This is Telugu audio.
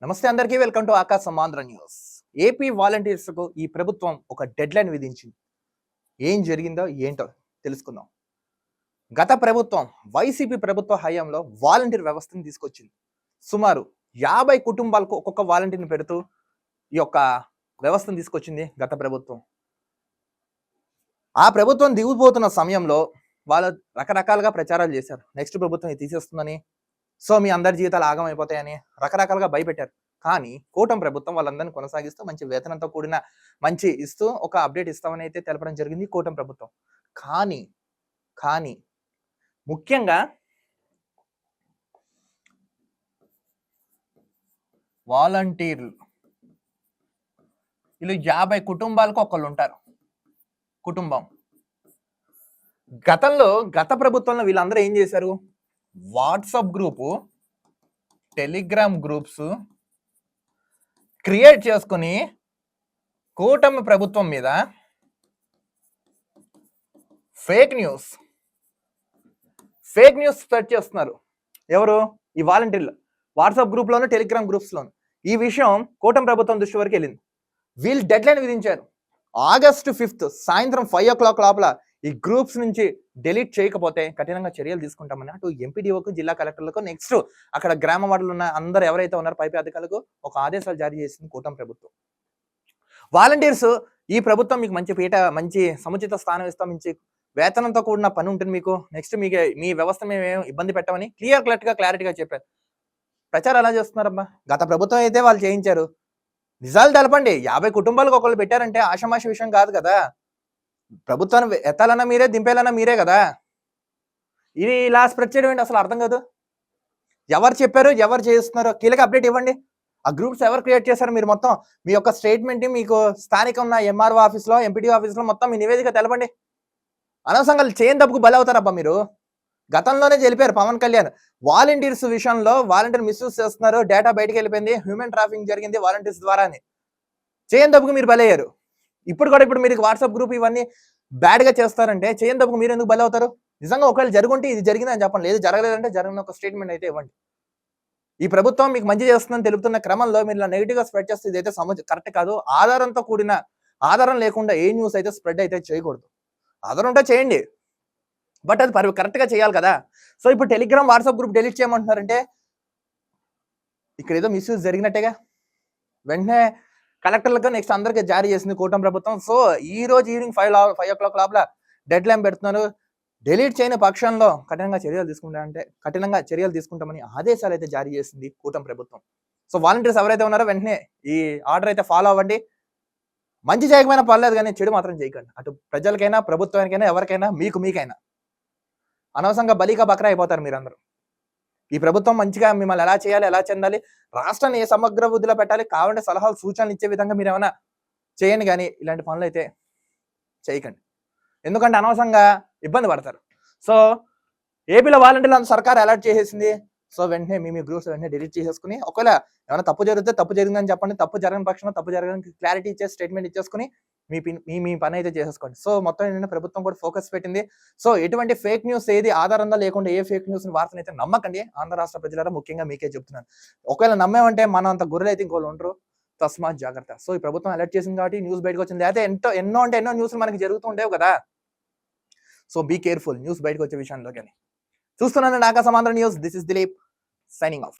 నమస్తే అందరికీ వెల్కమ్ టు ఆకాశ సమాంధ్ర న్యూస్. ఏపీ వాలంటీర్స్ కు ఈ ప్రభుత్వం ఒక డెడ్ లైన్ విధించింది. ఏం జరిగిందో ఏంటో తెలుసుకుందాం. గత ప్రభుత్వం వైసీపీ ప్రభుత్వ హయాంలో వాలంటీర్ వ్యవస్థను తీసుకొచ్చింది. సుమారు 50 కుటుంబాలకు ఒక్కొక్క వాలంటీర్ని పెడుతూ ఈ యొక్క వ్యవస్థను తీసుకొచ్చింది గత ప్రభుత్వం. ఆ ప్రభుత్వం దిగిపోతున్న సమయంలో వాళ్ళు రకరకాలుగా ప్రచారాలు చేశారు. నెక్స్ట్ ప్రభుత్వం ఇది తీసేస్తుందని, సో మీ అందరి జీవితాలు ఆగమైపోతాయని రకరకాలుగా భయపెట్టారు. కానీ కూటమి ప్రభుత్వం వాళ్ళందరినీ కొనసాగిస్తూ మంచి వేతనంతో కూడిన మంచి ఇస్తూ ఒక అప్డేట్ ఇస్తామని అయితే తెలపడం జరిగింది కూటమి ప్రభుత్వం. కానీ కానీ ముఖ్యంగా వాలంటీర్లు వీళ్ళు 50 కుటుంబాలకు ఒకళ్ళు ఉంటారు. కుటుంబం గత ప్రభుత్వంలో వీళ్ళందరూ ఏం చేశారు? WhatsApp group, Telegram groups create చేసుకుని కూటమి ప్రభుత్వం మీద ఫేక్ న్యూస్ స్ప్రెడ్ చేస్తున్నారు. ఎవరు? ఈ వాలంటీర్లు. వాట్సాప్ గ్రూప్లోను, టెలిగ్రామ్ గ్రూప్స్లోను. ఈ విషయం కూటమి ప్రభుత్వం దృష్టి వరకు వెళ్ళింది. వీళ్ళు డెడ్ లైన్ విధించారు. ఆగస్టు 5 సాయంత్రం 5 o'clock లోపల ఈ గ్రూప్స్ నుంచి డిలీట్ చేయకపోతే కఠినంగా చర్యలు తీసుకుంటామని అటు ఎంపీడీఓకు, జిల్లా కలెక్టర్లకు, నెక్స్ట్ అక్కడ గ్రామ వార్డులు ఉన్న అందరూ ఎవరైతే ఉన్నారో పైపై అధికారులకు ఒక ఆదేశాలు జారీ చేసింది కూటమి ప్రభుత్వం. వాలంటీర్స్ ఈ ప్రభుత్వం మీకు మంచి సముచిత స్థానం ఇస్తాం, మంచి వేతనంతో కూడిన పని ఉంటుంది మీకు, నెక్స్ట్ మీ వ్యవస్థ మేము ఇబ్బంది పెట్టమని క్లారిటీగా చెప్పారు. ప్రచారం ఎలా చేస్తున్నారమ్మా? గత ప్రభుత్వం అయితే వాళ్ళు చేయించారు. నిజాలు తెలపండి. 50 కుటుంబాలకు ఒకళ్ళు పెట్టారంటే ఆషామాషి విషయం కాదు కదా. ప్రభుత్వాన్ని ఎత్తాలన్నా మీరే, దింపేయాలన్నా మీరే కదా. ఇది ఇలా స్ప్రెడ్ చేయడం ఏంటి అసలు అర్థం కాదు. ఎవరు చెప్పారు, ఎవరు చేస్తున్నారో కీలక అప్డేట్ ఇవ్వండి. ఆ గ్రూప్స్ ఎవరు క్రియేట్ చేశారు? మీరు మొత్తం మీ యొక్క స్టేట్మెంట్ మీకు స్థానిక ఉన్న ఎంఆర్ఓ ఆఫీస్లో, ఎంపీడీ ఆఫీస్లో మొత్తం మీ నివేదిక తెలపండి. అనవసరంగా చేయని తప్పుకు బలి అవుతారబ్బా మీరు. గతంలోనే తెలిపారు పవన్ కళ్యాణ్, వాలంటీర్స్ విషయంలో వాలంటీర్ మిస్యూజ్ చేస్తున్నారు, డేటా బయటకు వెళ్ళిపోయింది, హ్యూమన్ ట్రాఫికింగ్ జరిగింది వాలంటీర్స్ ద్వారా అని. చేయని తప్పుకు మీరు బలి అయ్యారు. ఇప్పుడు మీరు వాట్సాప్ గ్రూప్ ఇవన్నీ బ్యాడ్గా చేస్తారంటే చేయని తప్పుకు మీరు ఎందుకు బలి అవుతారు? నిజంగా ఒకవేళ జరుగుంటే ఇది జరిగిందని చెప్పండి, లేదు జరగలేదంటే జరిగిన ఒక స్టేట్మెంట్ అయితే ఇవ్వండి. ఈ ప్రభుత్వం మీకు మంచి చేస్తుందని తెలుపుతున్న క్రమంలో మీరు ఇలా నెగిటివ్గా స్ప్రెడ్ చేస్తే ఇదైతే కరెక్ట్ కాదు. ఆధారం లేకుండా ఏ న్యూస్ అయితే స్ప్రెడ్ అయితే చేయకూడదు. ఆధారం ఉంటే చేయండి, బట్ అది కరెక్ట్గా చేయాలి కదా. సో ఇప్పుడు టెలిగ్రామ్, వాట్సాప్ గ్రూప్ డిలీట్ చేయమంటున్నారంటే ఇక్కడ ఏదో మిస్యూజ్ జరిగినట్టేగా. వెంటనే కలెక్టర్లకు నెక్స్ట్ అందరికీ జారీ చేసింది కూటమి ప్రభుత్వం. సో ఈ రోజు ఈవినింగ్ 5 o'clock లోపల డెడ్ లైన్ పెడుతున్నారు. డిలీట్ చేయని పక్షంలో కఠినంగా చర్యలు తీసుకుంటామని ఆదేశాలు అయితే జారీ చేసింది కూటమి ప్రభుత్వం. సో వాలంటీర్స్ ఎవరైతే ఉన్నారో వెంటనే ఈ ఆర్డర్ అయితే ఫాలో అవ్వండి. మంచి చేయకపోయినా పర్లేదు, కానీ చెడు మాత్రం చేయకండి. అటు ప్రజలకైనా, ప్రభుత్వానికైనా, ఎవరికైనా, మీకైనా. అనవసరంగా బలిగా బక్రా అయిపోతారు మీరందరూ. ఈ ప్రభుత్వం మంచిగా మిమ్మల్ని ఎలా చేయాలి, ఎలా చెందాలి, రాష్ట్రాన్ని ఏ సమగ్ర వృద్ధిలో పెట్టాలి, కావాలంటే సలహాలు, సూచనలు ఇచ్చే విధంగా మీరు ఏమైనా చేయండి, కానీ ఇలాంటి పనులు అయితే చేయకండి. ఎందుకంటే అనవసరంగా ఇబ్బంది పడతారు. సో ఏపీలో వాలంటీర్లు సర్కార్ అలర్ట్ చేసేసింది. సో వెంటనే మీ గ్రూప్స్ వెంటనే డిలీట్ చేసేసుకుని, ఒకవేళ ఏమైనా తప్పు జరిగితే తప్పు జరిగిందని చెప్పండి, తప్పు జరగని పక్షంలో తప్పు జరగడానికి క్లారిటీ ఇచ్చే స్టేట్మెంట్ ఇచ్చేసుకుని మీ పని అయితే చేసేసుకోండి. సో మొత్తం ఏంటంటే ప్రభుత్వం కూడా ఫోకస్ పెట్టింది. సో ఎటువంటి ఫేక్ న్యూస్ ఏది ఆధారంగా లేకుండా ఏ ఫేక్ న్యూస్ వార్తను అయితే నమ్మకండి. ఆంధ్ర రాష్ట్ర ప్రజలారా ముఖ్యంగా మీకే చెప్తున్నాను. ఒకవేళ నమ్మేమంటే మన అంత గొర్రెలు అయితే ఇంకోళ్ళు ఉండరు. తస్మాత్ జాగ్రత్త. సో ఈ ప్రభుత్వం అలర్ట్ చేసింది కాబట్టి న్యూస్ బయటకు వచ్చింది. అయితే ఎన్నో న్యూస్లు మనకి జరుగుతూ ఉండేవి కదా. సో బీ కేర్ఫుల్ న్యూస్ బయటకు వచ్చే విషయంలో. కానీ చూస్తున్నాను Akasha Samandhra news. This is Dilip signing of.